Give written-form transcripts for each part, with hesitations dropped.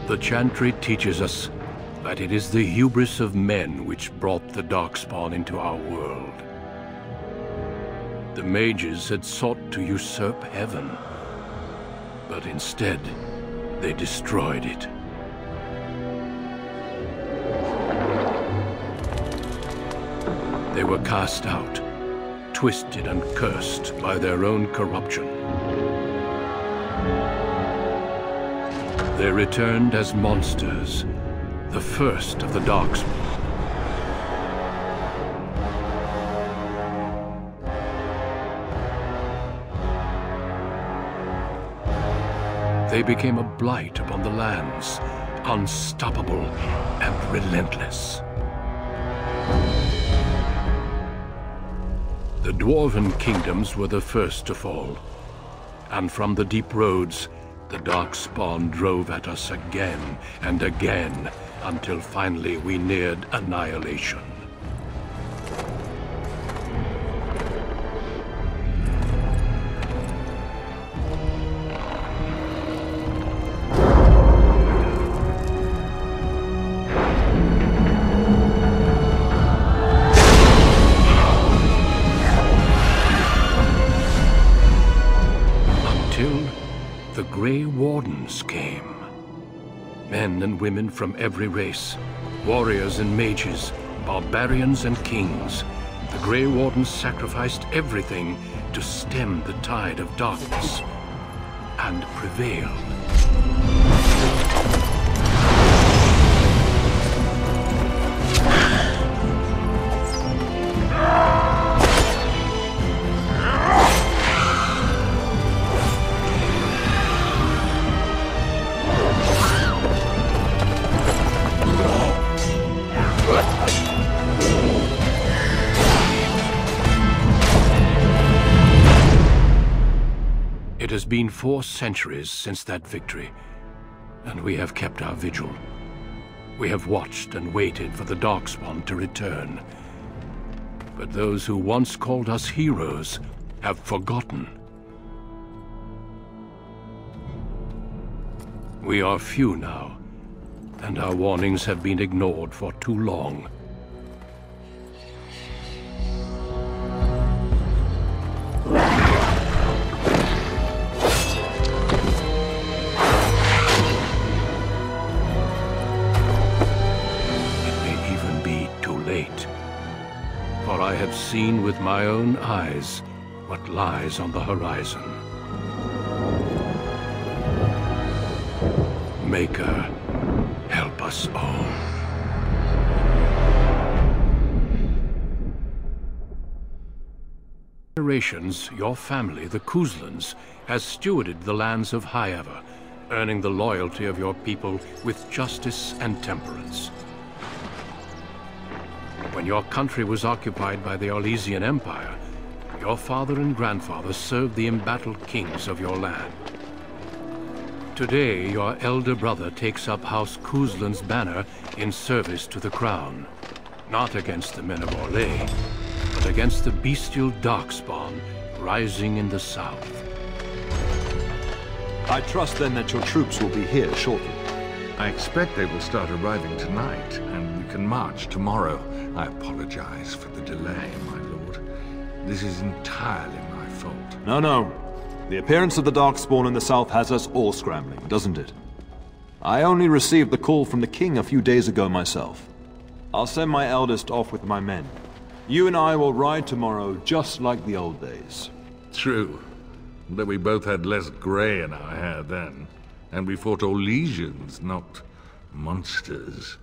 The Chantry teaches us that it is the hubris of men which brought the Darkspawn into our world. The mages had sought to usurp heaven, but instead, they destroyed it. They were cast out, twisted and cursed by their own corruption. They returned as monsters, the first of the Darkspawn. They became a blight upon the lands, unstoppable and relentless. The Dwarven kingdoms were the first to fall, and from the deep roads, the Darkspawn drove at us again and again, until finally we neared annihilation. The Grey Wardens came. Men and women from every race, warriors and mages, barbarians and kings. The Grey Wardens sacrificed everything to stem the tide of darkness, and prevailed. It has been 4 centuries since that victory, and we have kept our vigil. We have watched and waited for the Darkspawn to return. But those who once called us heroes have forgotten. We are few now, and our warnings have been ignored for too long. For I have seen with my own eyes what lies on the horizon. Maker, help us all. Generations, your family, the Kuzlans, has stewarded the lands of Highever, earning the loyalty of your people with justice and temperance. When your country was occupied by the Orlesian Empire, your father and grandfather served the embattled kings of your land. Today, your elder brother takes up House Kuzlan's banner in service to the crown, not against the men of Orlais, but against the bestial Darkspawn rising in the south. I trust then that your troops will be here shortly. I expect they will start arriving tonight, and we can march tomorrow. I apologize for the delay, my lord. This is entirely my fault. No. The appearance of the Darkspawn in the south has us all scrambling, doesn't it? I only received the call from the king a few days ago myself. I'll send my eldest off with my men. You and I will ride tomorrow just like the old days. True. But we both had less grey in our hair then. And we fought Orlesians, not monsters.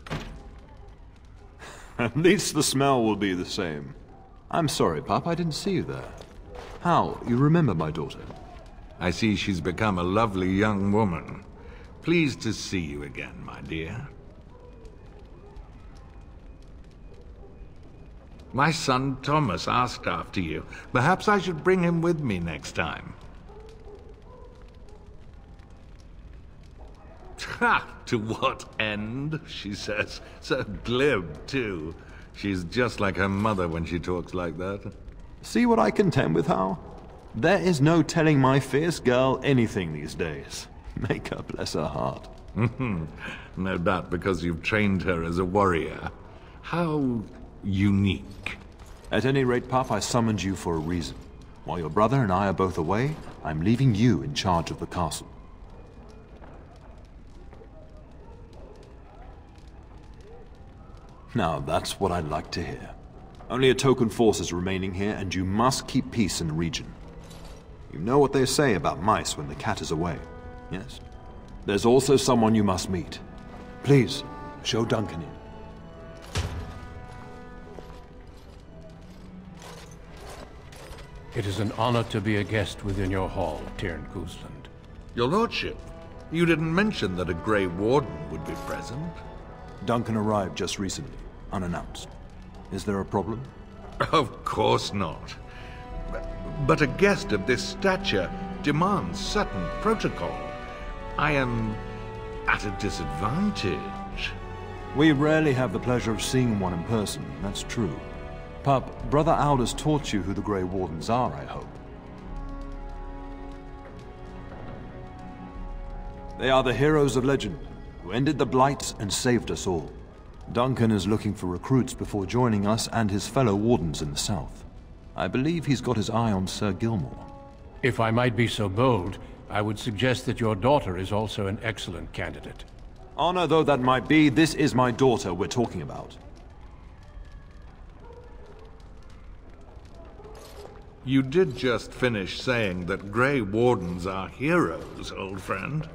At least the smell will be the same. I'm sorry, Pop, I didn't see you there. How? You remember my daughter? I see she's become a lovely young woman. Pleased to see you again, my dear. My son Thomas asked after you. Perhaps I should bring him with me next time. Ha! To what end, she says. So glib, too. She's just like her mother when she talks like that. See what I contend with, Hal? There is no telling my fierce girl anything these days. Make her bless her heart. No doubt because you've trained her as a warrior. How unique. At any rate, Pup, I summoned you for a reason. While your brother and I are both away, I'm leaving you in charge of the castle. Now, that's what I'd like to hear. Only a token force is remaining here, and you must keep peace in the region. You know what they say about mice when the cat is away, yes? There's also someone you must meet. Please, show Duncan in. It is an honor to be a guest within your hall, Tyrn Gooseland. Your lordship, you didn't mention that a Grey Warden would be present. Duncan arrived just recently, unannounced. Is there a problem? Of course not. But a guest of this stature demands certain protocol. I am at a disadvantage. We rarely have the pleasure of seeing one in person, that's true. Pup, Brother Aldous taught you who the Grey Wardens are, I hope. They are the heroes of legend, who ended the Blights and saved us all. Duncan is looking for recruits before joining us and his fellow Wardens in the south. I believe he's got his eye on Sir Gilmore. If I might be so bold, I would suggest that your daughter is also an excellent candidate. Honor though that might be, this is my daughter we're talking about. You did just finish saying that Grey Wardens are heroes, old friend.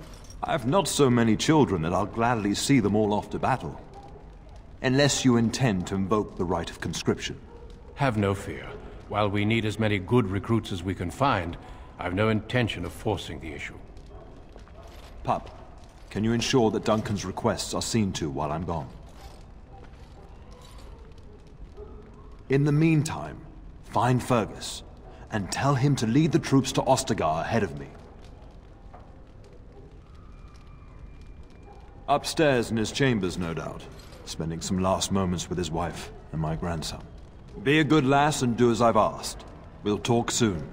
I've not so many children that I'll gladly see them all off to battle. Unless you intend to invoke the right of conscription. Have no fear. While we need as many good recruits as we can find, I've no intention of forcing the issue. Pup, can you ensure that Duncan's requests are seen to while I'm gone? In the meantime, find Fergus, and tell him to lead the troops to Ostagar ahead of me. Upstairs in his chambers, no doubt, spending some last moments with his wife and my grandson. Be a good lass and do as I've asked. We'll talk soon.